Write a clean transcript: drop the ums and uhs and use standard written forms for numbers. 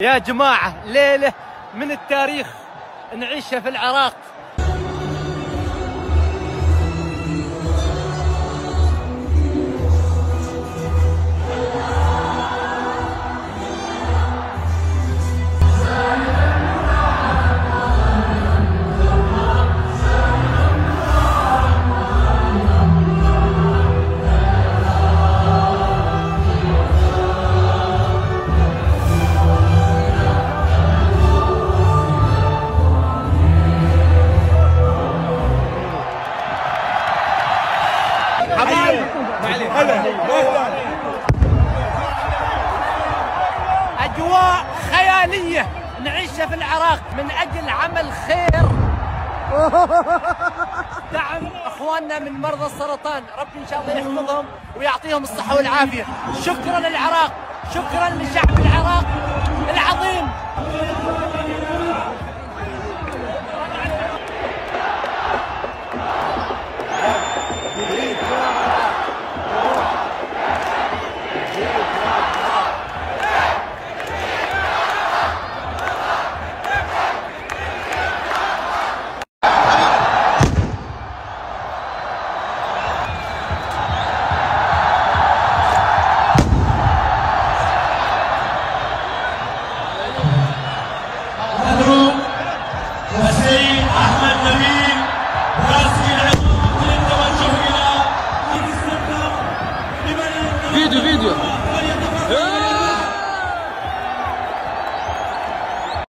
يا جماعة ليلة من التاريخ نعيشها في العراق. أجواء خيالية نعيشها في العراق من أجل عمل خير، دعم أخواننا من مرضى السرطان. ربي إن شاء الله يحفظهم ويعطيهم الصحة والعافية. شكرا للعراق، شكرا لشعب العراق.